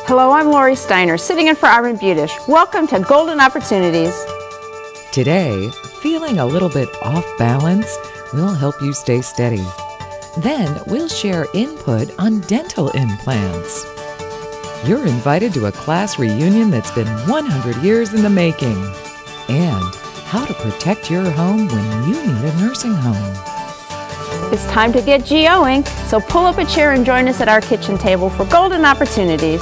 Hello, I'm Lori Steiner, sitting in for Armin Budish. Welcome to Golden Opportunities. Today, feeling a little bit off balance will help you stay steady. Then we'll share input on dental implants. You're invited to a class reunion that's been 100 years in the making. And how to protect your home when you need a nursing home. It's time to get GOing, so pull up a chair and join us at our kitchen table for Golden Opportunities.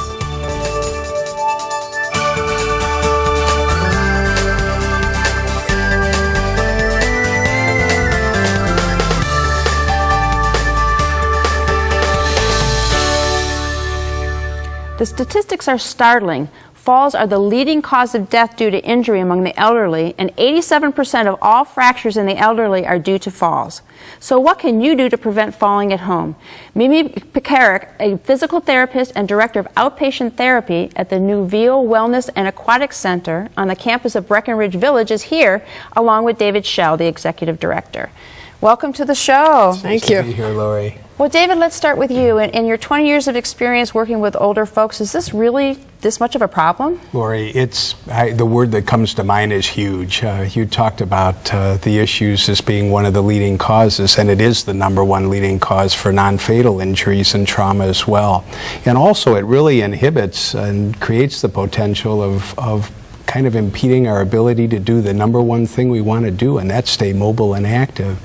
The statistics are startling. Falls are the leading cause of death due to injury among the elderly, and 87% of all fractures in the elderly are due to falls. So what can you do to prevent falling at home? Mimi Pekarik, a physical therapist and director of outpatient therapy at the new VO Wellness and Aquatic Center on the campus of Breckenridge Village, is here, along with David Schell, the executive director. Welcome to the show. Thank you. Nice to be here, Lori. Well, David, let's start with you. In your 20 years of experience working with older folks, is this really this much of a problem? Lori, the word that comes to mind is huge. You talked about the issues as being one of the leading causes, and it is the #1 leading cause for non-fatal injuries and trauma as well. And also, it really inhibits and creates the potential of kind of impeding our ability to do the #1 thing we want to do, and that's stay mobile and active.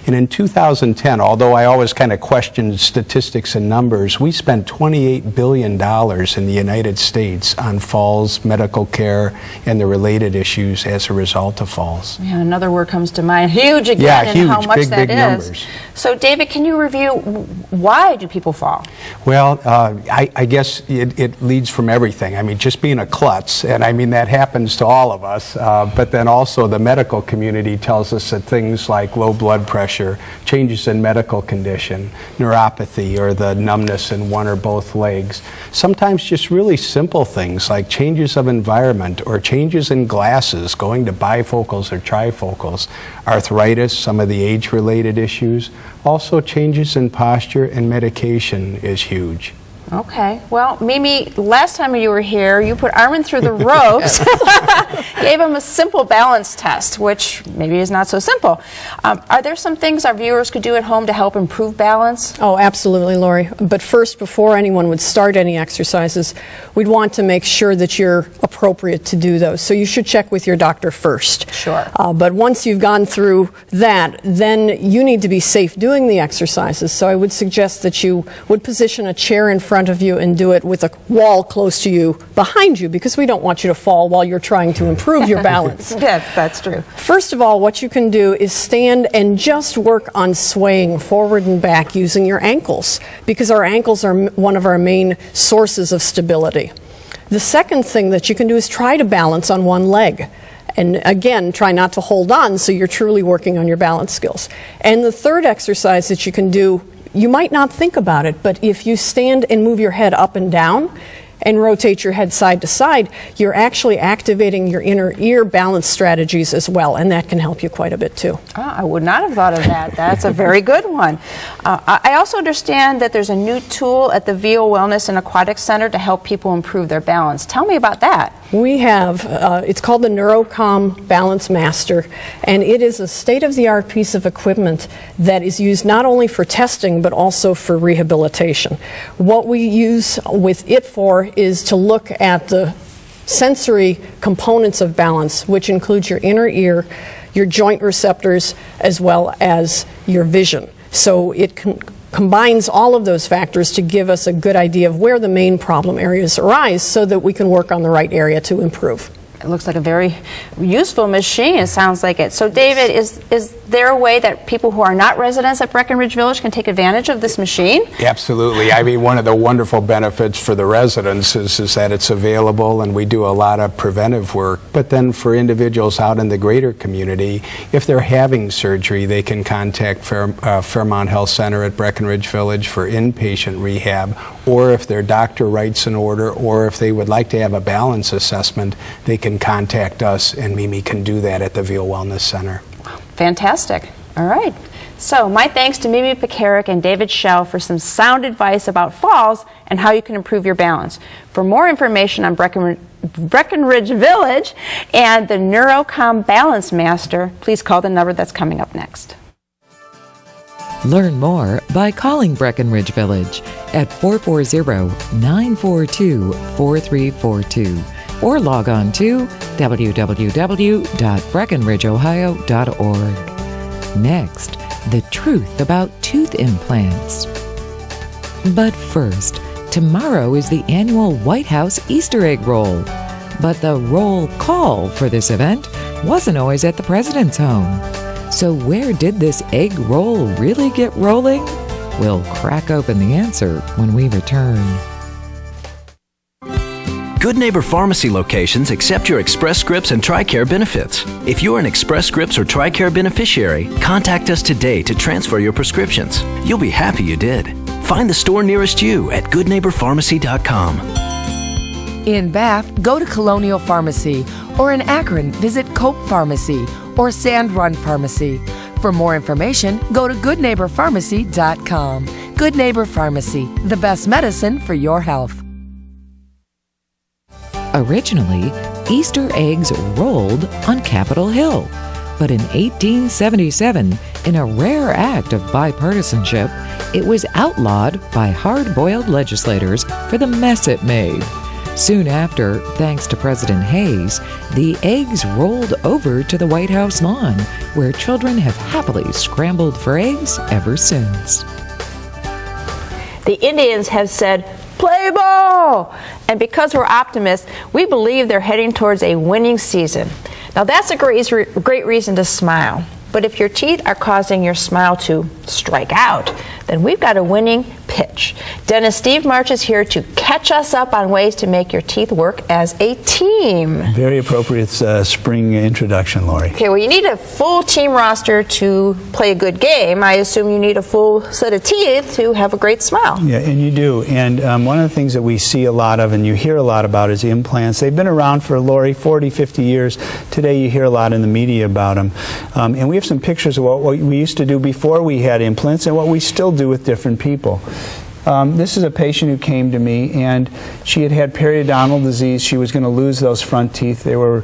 And in 2010, although I always kind of questioned statistics and numbers, we spent $28 billion in the United States on falls, medical care, and the related issues as a result of falls. Yeah, another word comes to mind, huge again, yeah, and huge, how much big is. Numbers. So David, can you review why do people fall? Well, I guess it leads from everything. I mean, just being a klutz, and I mean that happens to all of us, but then also the medical community tells us that things like low blood pressure, changes in medical condition, neuropathy, or the numbness in one or both legs. Sometimes just really simple things like changes of environment or changes in glasses, going to bifocals or trifocals, arthritis, some of the age-related issues. Also changes in posture and medication is huge. Okay. Well, Mimi, last time you were here, you put Armin through the ropes, gave him a simple balance test, which maybe is not so simple. Are there some things our viewers could do at home to help improve balance? Oh, absolutely, Lori. But first, before anyone would start any exercises, we'd want to make sure that you're appropriate to do those. So you should check with your doctor first. Sure. But once you've gone through that, then you need to be safe doing the exercises. So I would suggest that you would position a chair in front of you and do it with a wall close to you behind you, because we don't want you to fall while you're trying to improve your balance. Yes, that's true. First of all, what you can do is stand and just work on swaying forward and back using your ankles, because our ankles are one of our main sources of stability. The second thing that you can do is try to balance on one leg. And again, try not to hold on, so you're truly working on your balance skills. And the third exercise that you can do, you might not think about it, but if you stand and move your head up and down and rotate your head side to side, you're actually activating your inner ear balance strategies as well, and that can help you quite a bit too. I would not have thought of that. That's a very good one. I also understand that there's a new tool at the VO Wellness and Aquatic Center to help people improve their balance. Tell me about that. We have, it's called the NeuroCalm Balance Master, and it is a state-of-the-art piece of equipment that is used not only for testing but also for rehabilitation. What we use with it for is to look at the sensory components of balance, which includes your inner ear, your joint receptors, as well as your vision. So it combines all of those factors to give us a good idea of where the main problem areas arise so that we can work on the right area to improve. It looks like a very useful machine, it sounds like it. So David, is there a way that people who are not residents at Breckenridge Village can take advantage of this machine? Absolutely. I mean, one of the wonderful benefits for the residents is that it's available, and we do a lot of preventive work. But then for individuals out in the greater community, if they're having surgery, they can contact Fairmount Health Center at Breckenridge Village for inpatient rehab, or if their doctor writes an order, or if they would like to have a balance assessment, they can contact us, and Mimi can do that at the VO Wellness Center. Fantastic. All right. So my thanks to Mimi Pekarik and David Schell for some sound advice about falls and how you can improve your balance. For more information on Breckenridge Village and the NeuroCom Balance Master, please call the number that's coming up next. Learn more by calling Breckenridge Village at 440-942-4342 or log on to www.breckenridgeohio.org. Next, the truth about tooth implants. But first, tomorrow is the annual White House Easter egg roll. But the roll call for this event wasn't always at the president's home. So where did this egg roll really get rolling? We'll crack open the answer when we return. Good Neighbor Pharmacy locations accept your Express Scripts and TRICARE benefits. If you're an Express Scripts or TRICARE beneficiary, contact us today to transfer your prescriptions. You'll be happy you did. Find the store nearest you at goodneighborpharmacy.com. In Bath, go to Colonial Pharmacy, or in Akron, visit Cope Pharmacy or Sand Run Pharmacy. For more information, go to goodneighborpharmacy.com. Good Neighbor Pharmacy, the best medicine for your health. Originally, Easter eggs rolled on Capitol Hill. But in 1877, in a rare act of bipartisanship, it was outlawed by hard-boiled legislators for the mess it made. Soon after, thanks to President Hayes, the eggs rolled over to the White House lawn, where children have happily scrambled for eggs ever since. The Indians have said, "Play ball!" And because we're optimists, we believe they're heading towards a winning season. Now that's a great reason to smile. But if your teeth are causing your smile to strike out, then we've got a winning pitch. Dentist Steve March is here to catch us up on ways to make your teeth work as a team. Very appropriate spring introduction, Lori. Okay, well, you need a full team roster to play a good game. I assume you need a full set of teeth to have a great smile. Yeah, and you do. And one of the things that we see a lot of and you hear a lot about is implants. They've been around for, Lori, 40, 50 years. Today you hear a lot in the media about them. And we have some pictures of what we used to do before we had implants and what we still do with different people. This is a patient who came to me, and she had had periodontal disease. She was going to lose those front teeth. They were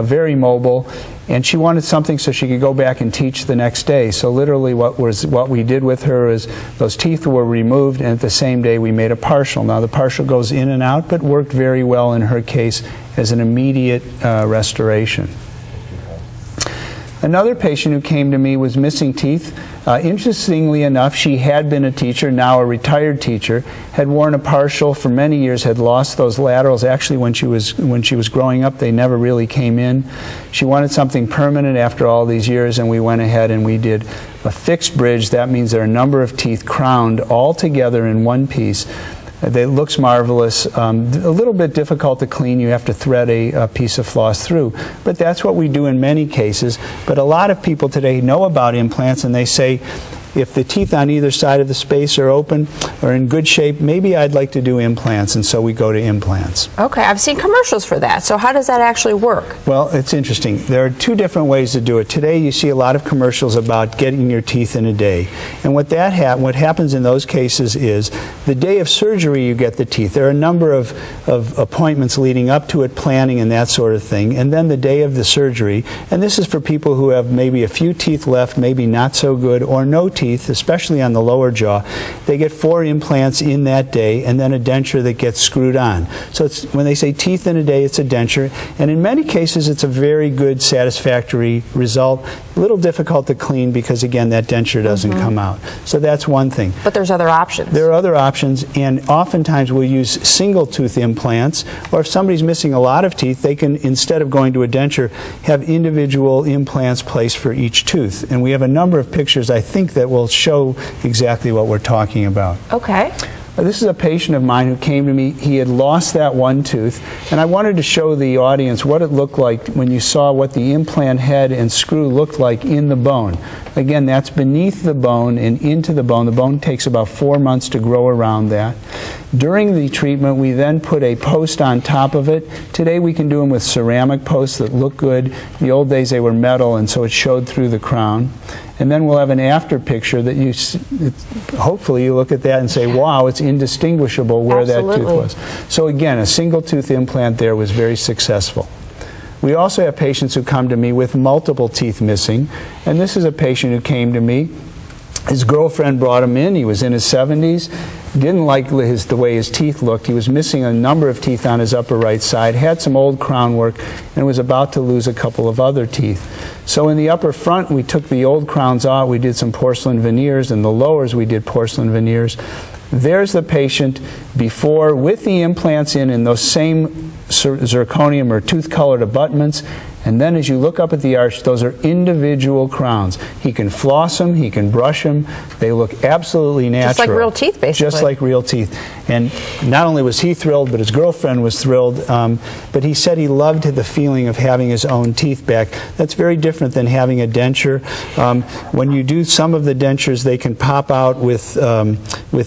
very mobile, and she wanted something so she could go back and teach the next day. So literally what we did with her is those teeth were removed, and at the same day we made a partial. Now the partial goes in and out, but worked very well in her case as an immediate restoration. Another patient who came to me was missing teeth. Interestingly enough, she had been a teacher, now a retired teacher, had worn a partial for many years, had lost those laterals. Actually, when she was growing up, they never really came in. She wanted something permanent after all these years, and we went ahead and we did a fixed bridge. That means there are a number of teeth crowned all together in one piece. It looks marvelous. A little bit difficult to clean. You have to thread a piece of floss through. But that's what we do in many cases. But a lot of people today know about implants, and they say, if the teeth on either side of the space are open or in good shape, maybe I'd like to do implants, and so we go to implants. Okay, I've seen commercials for that. So how does that actually work? Well, it's interesting. There are two different ways to do it. Today you see a lot of commercials about getting your teeth in a day. And what happens in those cases is the day of surgery you get the teeth. There are a number of appointments leading up to it, planning and that sort of thing. And then the day of the surgery, and this is for people who have maybe a few teeth left, maybe not so good, or no teeth, especially on the lower jaw. They get 4 implants in that day and then a denture that gets screwed on. So it's, when they say teeth in a day, it's a denture, and in many cases it's a very good, satisfactory result. A little difficult to clean because, again, that denture doesn't come out. So that's one thing. But there's other options. There are other options, and oftentimes we'll use single tooth implants, or if somebody's missing a lot of teeth, they can, instead of going to a denture, have individual implants placed for each tooth. And we have a number of pictures, I think, that will show exactly what we're talking about. Okay. This is a patient of mine who came to me. He had lost that one tooth, and I wanted to show the audience what it looked like when you saw what the implant head and screw looked like in the bone. Again, that's beneath the bone and into the bone. The bone takes about 4 months to grow around that. During the treatment, we then put a post on top of it. Today we can do them with ceramic posts that look good. In the old days they were metal, and so it showed through the crown. and then we'll have an after picture that you, hopefully you look at that and say, wow, it's indistinguishable where Absolutely. that tooth was. So again, a single tooth implant there was very successful. We also have patients who come to me with multiple teeth missing, and this is a patient who came to me. His girlfriend brought him in. He was in his 70s, didn't like the way his teeth looked. He was missing a number of teeth on his upper right side, had some old crown work, and was about to lose a couple of other teeth. So in the upper front, we took the old crowns out. We did some porcelain veneers. In the lowers, we did porcelain veneers. There's the patient before with the implants in those same zirconium or tooth-colored abutments. And then as you look up at the arch, those are individual crowns. He can floss them, he can brush them. They look absolutely natural. Just like real teeth, basically. Just like real teeth. And not only was he thrilled, but his girlfriend was thrilled. But he said he loved the feeling of having his own teeth back. That's very different than having a denture. When you do some of the dentures, they can pop out with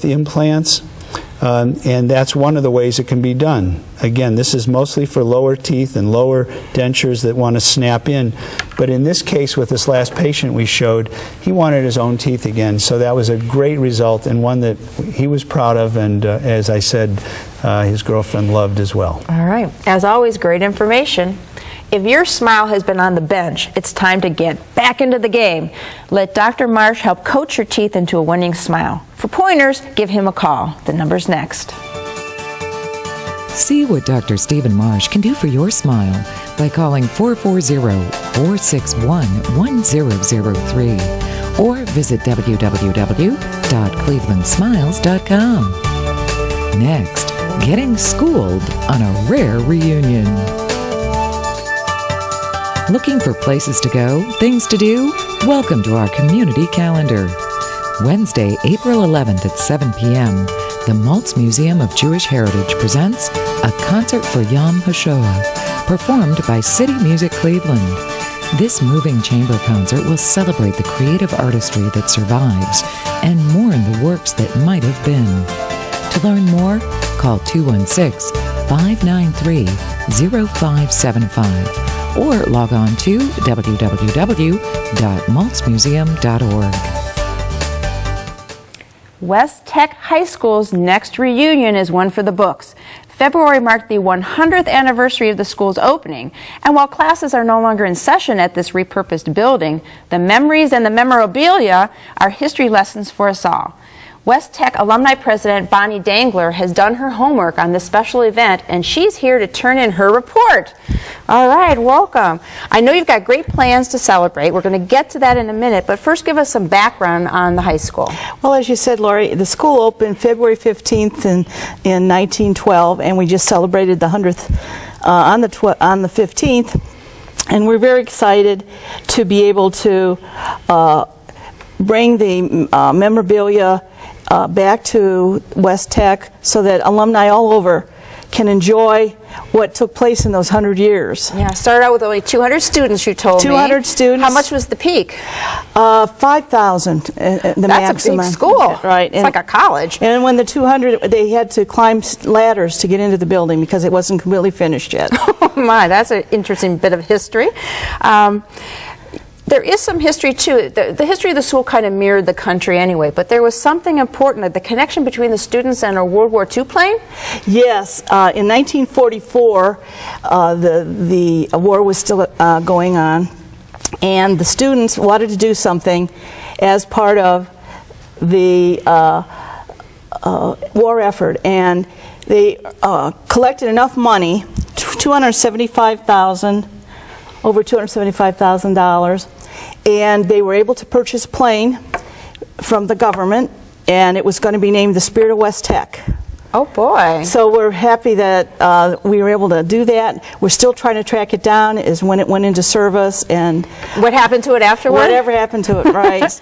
implants. And that's one of the ways it can be done. Again, this is mostly for lower teeth and lower dentures that want to snap in. But in this case, with this last patient we showed, he wanted his own teeth again. So that was a great result and one that he was proud of, and as I said, his girlfriend loved as well. All right. As always, great information. If your smile has been on the bench, it's time to get back into the game. Let Dr. Marsh help coach your teeth into a winning smile. For pointers, give him a call. The number's next. See what Dr. Stephen Marsh can do for your smile by calling 440-461-1003 or visit www.clevelandsmiles.com. Next, getting schooled on a rare reunion. Looking for places to go, things to do? Welcome to our community calendar. Wednesday, April 11th at 7 p.m., the Maltz Museum of Jewish Heritage presents a concert for Yom HaShoah, performed by City Music Cleveland. This moving chamber concert will celebrate the creative artistry that survives and mourn the works that might have been. To learn more, call 216-593-0575. or log on to www.maltzmuseum.org. West Tech High School's next reunion is one for the books. February marked the 100th anniversary of the school's opening, and while classes are no longer in session at this repurposed building, the memories and the memorabilia are history lessons for us all. West Tech Alumni President Bonnie Dangler has done her homework on this special event, and she's here to turn in her report. All right, welcome. I know you've got great plans to celebrate. We're going to get to that in a minute, but first give us some background on the high school. Well, as you said, Lori, the school opened February 15th in 1912, and we just celebrated the 100th on the 15th, and we're very excited to be able to bring the memorabilia back to West Tech so that alumni all over can enjoy what took place in those 100 years. Yeah, started out with only 200 students, you told me. 200 students. How much was the peak? 5,000, the That's maximum. a big school. Right. It's like a college. And when the 200, they had to climb ladders to get into the building because it wasn't completely finished yet. Oh my, that's an interesting bit of history. There is some history too. The history of the school kind of mirrored the country anyway, but there was something important, the connection between the students and a World War II plane? Yes. In 1944, the war was still going on, and the students wanted to do something as part of the war effort, and they collected enough money, over $275,000, and they were able to purchase a plane from the government, and it was going to be named the Spirit of West Tech. Oh boy. So we're happy that we were able to do that. We're still trying to track it down as when it went into service and what happened to it afterward? Whatever happened to it, right.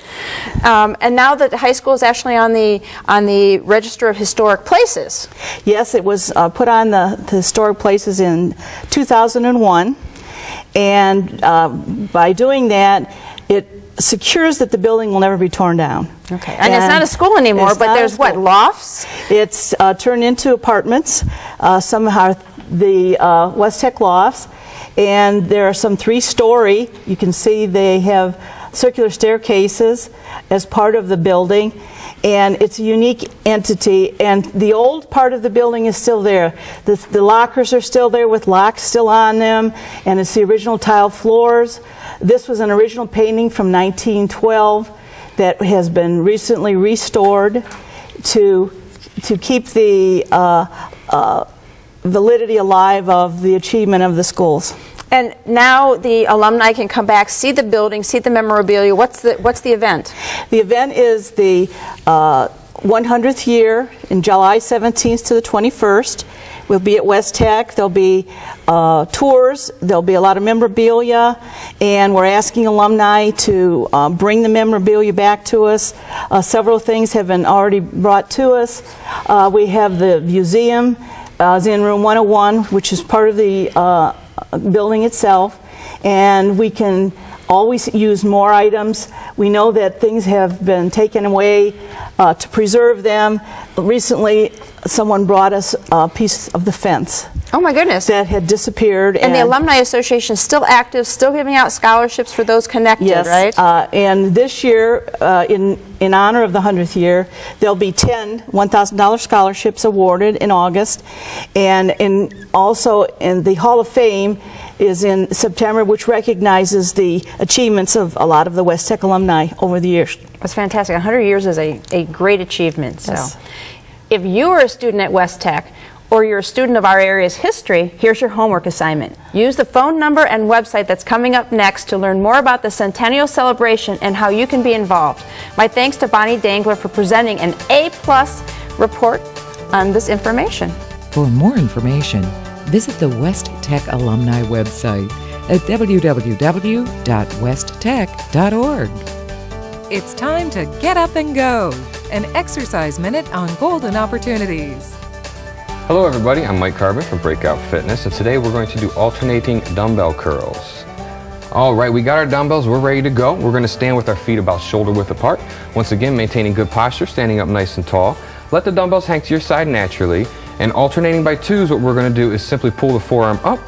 And now that the high school is actually on the Register of Historic Places. Yes, it was put on the Historic Places in 2001. And by doing that, it secures that the building will never be torn down. Okay. And it's not a school anymore, but there's what, lofts? It's turned into apartments. Some are the West Tech lofts, and there are some 3-story. You can see they have circular staircases as part of the building, and it's a unique entity, and the old part of the building is still there. The lockers are still there with locks still on them, and it's the original tile floors. This was an original painting from 1912 that has been recently restored to keep the validity alive of the achievement of the schools. And now the alumni can come back, see the building, see the memorabilia. What's the event? The event is the 100th year in July 17th to the 21st. We'll be at West Tech. There'll be tours. There'll be a lot of memorabilia, and we're asking alumni to bring the memorabilia back to us. Several things have been already brought to us. We have the museum is in room 101, which is part of the building itself, and we can always use more items. We know that things have been taken away to preserve them. Recently, someone brought us a piece of the fence. Oh my goodness. That had disappeared. And the Alumni Association is still active, still giving out scholarships for those connected, yes, right? And this year, in honor of the 100th year, there'll be 10 $1,000 scholarships awarded in August. And also in the Hall of Fame is in September, which recognizes the achievements of a lot of the West Tech alumni over the years. That's fantastic. 100 years is a great achievement. Yes. So, if you are a student at West Tech, or you're a student of our area's history, here's your homework assignment. Use the phone number and website that's coming up next to learn more about the Centennial Celebration and how you can be involved. My thanks to Bonnie Dangler for presenting an A+ report on this information. For more information, visit the West Tech alumni website at www.westtech.org. It's time to get up and go. An exercise minute on golden opportunities. Hello everybody, I'm Mike Carbon from Breakout Fitness, and today we're going to do alternating dumbbell curls. Alright, we got our dumbbells, we're ready to go. We're going to stand with our feet about shoulder width apart. Once again, maintaining good posture, standing up nice and tall. Let the dumbbells hang to your side naturally, and alternating by twos, what we're going to do is simply pull the forearm up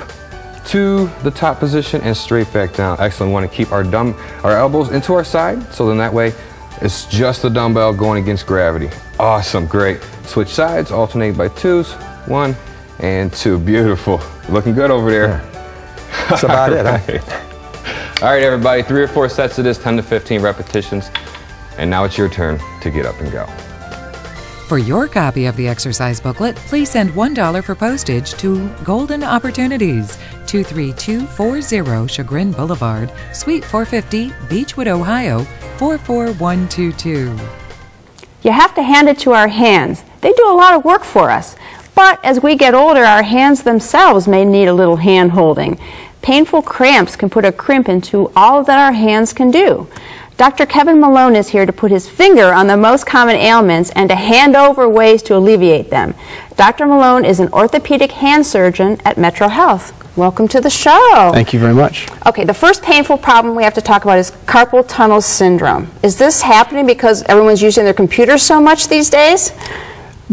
to the top position and straight back down. Excellent. We want to keep our elbows into our side, so then that way it's just the dumbbell going against gravity. Awesome, great. Switch sides, alternate by twos. 1 and 2. Beautiful. Looking good over there. Yeah. That's about it, huh? All right, everybody, 3 or 4 sets of this, 10 to 15 repetitions. And now it's your turn to get up and go. For your copy of the exercise booklet, please send $1 for postage to Golden Opportunities, 23240 Chagrin Boulevard, Suite 450, Beechwood, Ohio, 44122. You have to hand it to our hands. They do a lot of work for us. But as we get older, our hands themselves may need a little hand holding. Painful cramps can put a crimp into all that our hands can do. Dr. Kevin Malone is here to put his finger on the most common ailments and to hand over ways to alleviate them. Dr. Malone is an orthopedic hand surgeon at Metro Health. Welcome to the show. Thank you very much. Okay, the first painful problem we have to talk about is carpal tunnel syndrome. Is this happening because everyone's using their computers so much these days?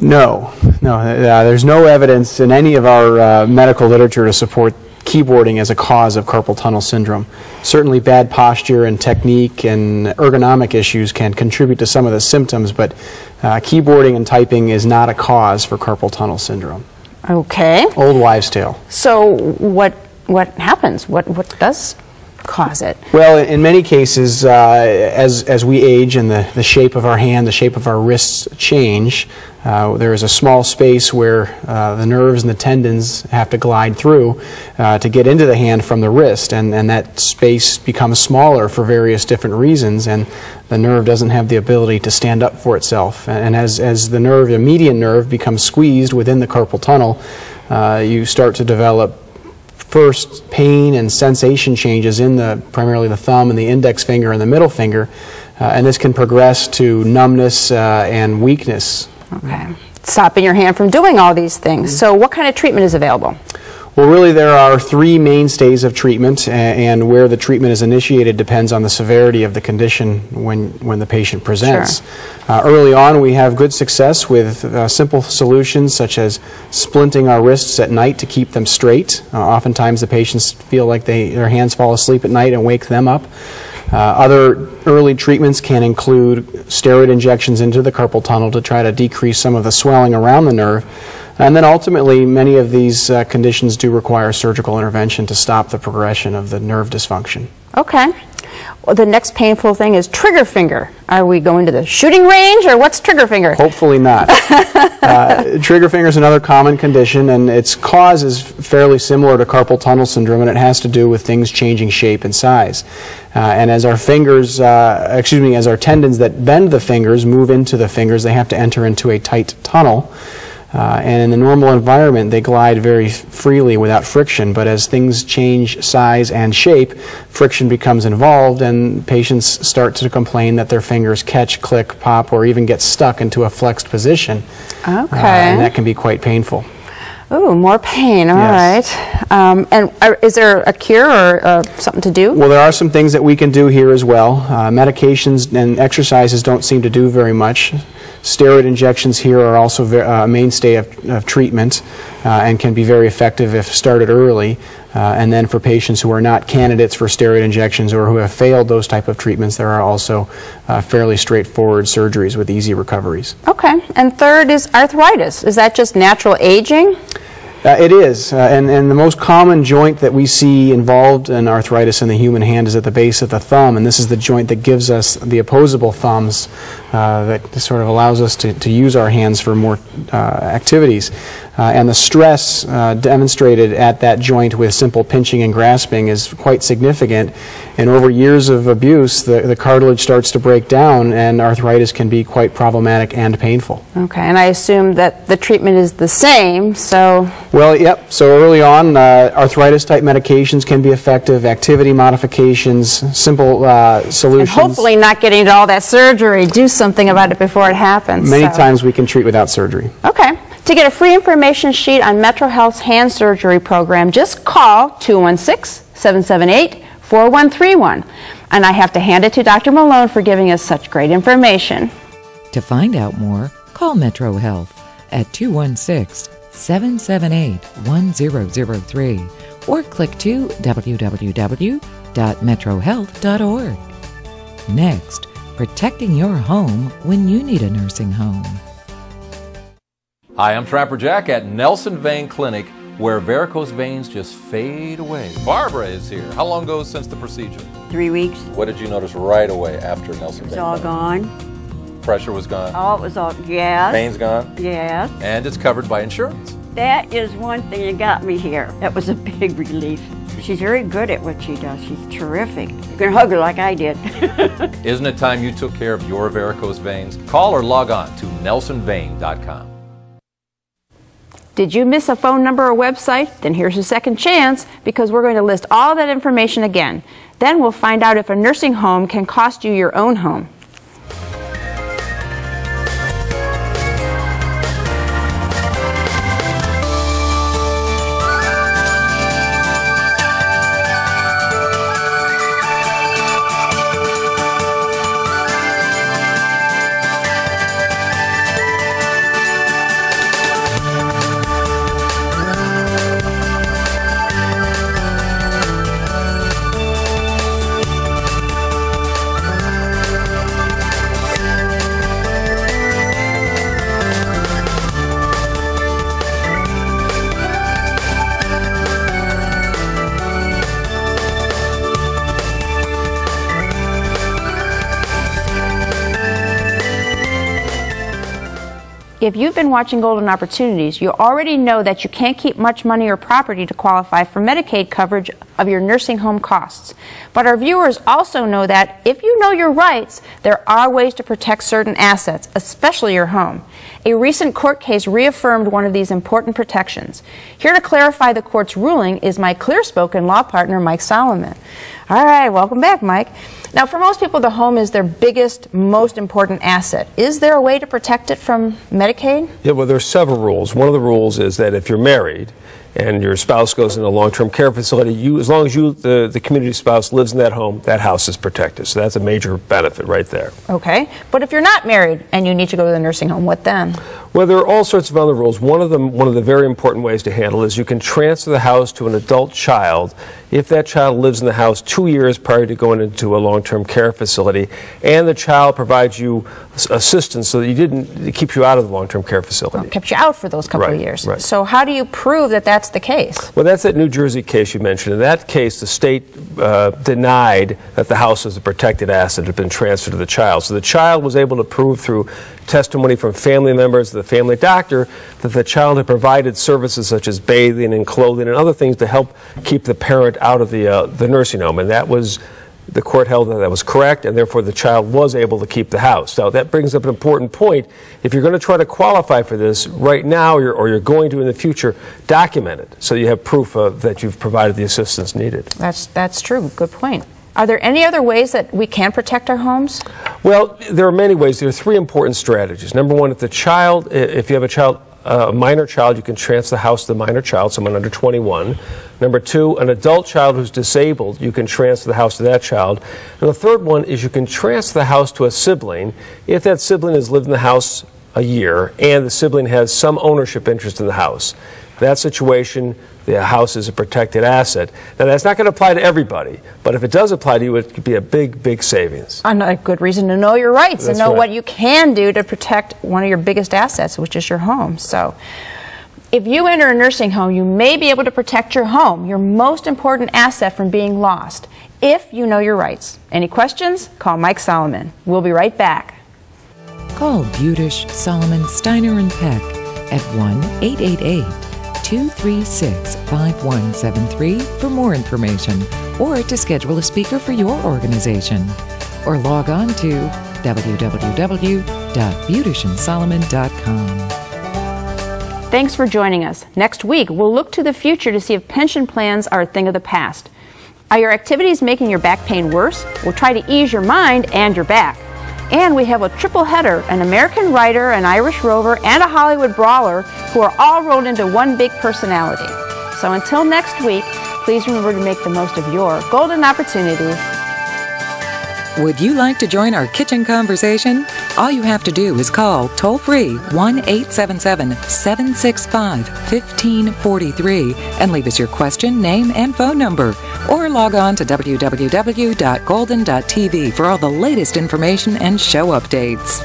No. There's no evidence in any of our medical literature to support keyboarding as a cause of carpal tunnel syndrome. Certainly bad posture and technique and ergonomic issues can contribute to some of the symptoms, but keyboarding and typing is not a cause for carpal tunnel syndrome. Okay. Old wives' tale. So what happens? What does cause it? Well, in many cases, as we age and the shape of our hand, the shape of our wrists change, there is a small space where the nerves and the tendons have to glide through to get into the hand from the wrist, and that space becomes smaller for various different reasons, and the nerve doesn't have the ability to stand up for itself. And as the median nerve becomes squeezed within the carpal tunnel, you start to develop first pain and sensation changes in primarily the thumb and the index finger and the middle finger, and this can progress to numbness and weakness. Okay. Stopping your hand from doing all these things. So what kind of treatment is available? Well, really there are 3 mainstays of treatment, and where the treatment is initiated depends on the severity of the condition when the patient presents. Sure. Early on we have good success with simple solutions such as splinting our wrists at night to keep them straight. Oftentimes the patients feel like their hands fall asleep at night and wake them up. Other early treatments can include steroid injections into the carpal tunnel to try to decrease some of the swelling around the nerve. And then ultimately, many of these conditions do require surgical intervention to stop the progression of the nerve dysfunction. Okay. Well, the next painful thing is trigger finger. Are we going to the shooting range, or what's trigger finger? Hopefully not. Trigger finger is another common condition, and its cause is fairly similar to carpal tunnel syndrome, and it has to do with things changing shape and size. And as our fingers, as our tendons that bend the fingers move into the fingers, they have to enter into a tight tunnel. And in the normal environment, they glide very freely without friction, but as things change size and shape, friction becomes involved, and patients start to complain that their fingers catch, click, pop, or even get stuck into a flexed position. Okay. And that can be quite painful. Ooh, more pain. All right. Is there a cure or something to do? Well, there are some things that we can do here as well. Medications and exercises don't seem to do very much. Steroid injections here are also a mainstay of treatment and can be very effective if started early. And then for patients who are not candidates for steroid injections or who have failed those type of treatments, there are also fairly straightforward surgeries with easy recoveries. Okay. And third is arthritis. Is that just natural aging? It is, and the most common joint that we see involved in arthritis in the human hand is at the base of the thumb, and this is the joint that gives us the opposable thumbs that sort of allows us to use our hands for more activities. And the stress demonstrated at that joint with simple pinching and grasping is quite significant, and over years of abuse, the cartilage starts to break down, and arthritis can be quite problematic and painful. Okay, and I assume that the treatment is the same, so... Well, yep. So early on, arthritis-type medications can be effective, activity modifications, simple solutions. And hopefully not getting into all that surgery. Do something about it before it happens. Many times we can treat without surgery. Okay. To get a free information sheet on Metro Health's hand surgery program, just call 216-778-4131. And I have to hand it to Dr. Malone for giving us such great information. To find out more, call Metro Health at 216-778-1003 or click to www.metrohealth.org. Next, protecting your home when you need a nursing home. Hi, I'm Trapper Jack at Nelson Vein Clinic, where varicose veins just fade away. Barbara is here. How long ago since the procedure? 3 weeks. What did you notice right away after Nelson Vein? It's all gone. Pressure was gone? Oh, it was all, yes. Veins gone? Yes. And it's covered by insurance. That is one thing that got me here. That was a big relief. She's very good at what she does. She's terrific. You can hug her like I did. Isn't it time you took care of your varicose veins? Call or log on to nelsonvein.com. Did you miss a phone number or website? Then here's a second chance, because we're going to list all that information again. Then we'll find out if a nursing home can cost you your own home. If you've been watching Golden Opportunities, you already know that you can't keep much money or property to qualify for Medicaid coverage of your nursing home costs. But our viewers also know that if you know your rights, there are ways to protect certain assets, especially your home. A recent court case reaffirmed one of these important protections. Here to clarify the court's ruling is my clear-spoken law partner, Mike Solomon. All right, welcome back, Mike. Now, for most people, the home is their biggest, most important asset. Is there a way to protect it from Medicaid? Yeah, well, there are several rules. One of the rules is that if you're married and your spouse goes in a long-term care facility, as long as the community spouse lives in that home, that house is protected. So that's a major benefit right there. Okay. But if you're not married and you need to go to the nursing home, what then? Well, there are all sorts of other rules. One of the very important ways to handle is you can transfer the house to an adult child if that child lives in the house 2 years prior to going into a long-term care facility, and the child provides you assistance so that it keeps you out of the long-term care facility. Well, kept you out for those couple of years. Right. So how do you prove that that's the case? Well, that's that New Jersey case you mentioned. In that case, the state denied that the house was a protected asset had been transferred to the child. So the child was able to prove through testimony from family members, the family doctor, that the child had provided services such as bathing and clothing and other things to help keep the parent out of the nursing home. And that was, the court held that was correct, and therefore the child was able to keep the house. So that brings up an important point. If you're going to try to qualify for this right now, or you're going to in the future, document it so you have proof that you've provided the assistance needed. That's true. Good point. Are there any other ways that we can protect our homes? Well, there are many ways. There are three important strategies. Number one, if you have a child, a minor child, you can transfer the house to the minor child, someone under 21. Number two, an adult child who's disabled, you can transfer the house to that child. And the third one is you can transfer the house to a sibling if that sibling has lived in the house a year and the sibling has some ownership interest in the house. In that situation, the house is a protected asset. Now, that's not going to apply to everybody, but if it does apply to you, it could be a big, big savings. A good reason to know your rights and know right. what you can do to protect one of your biggest assets, which is your home. So, if you enter a nursing home, you may be able to protect your home, your most important asset, from being lost, if you know your rights. Any questions? Call Mike Solomon. We'll be right back. Call Budish, Solomon, Steiner, and Peck at 1-888-236-5173 for more information, or to schedule a speaker for your organization. Or log on to www.budishandsolomon.com. Thanks for joining us. Next week, we'll look to the future to see if pension plans are a thing of the past. Are your activities making your back pain worse? We'll try to ease your mind and your back. And we have a triple header, an American writer, an Irish rover, and a Hollywood brawler, who are all rolled into one big personality. So until next week, please remember to make the most of your golden opportunities. Would you like to join our kitchen conversation? All you have to do is call toll-free 1-877-765-1543 and leave us your question, name, and phone number. Or log on to www.golden.tv for all the latest information and show updates.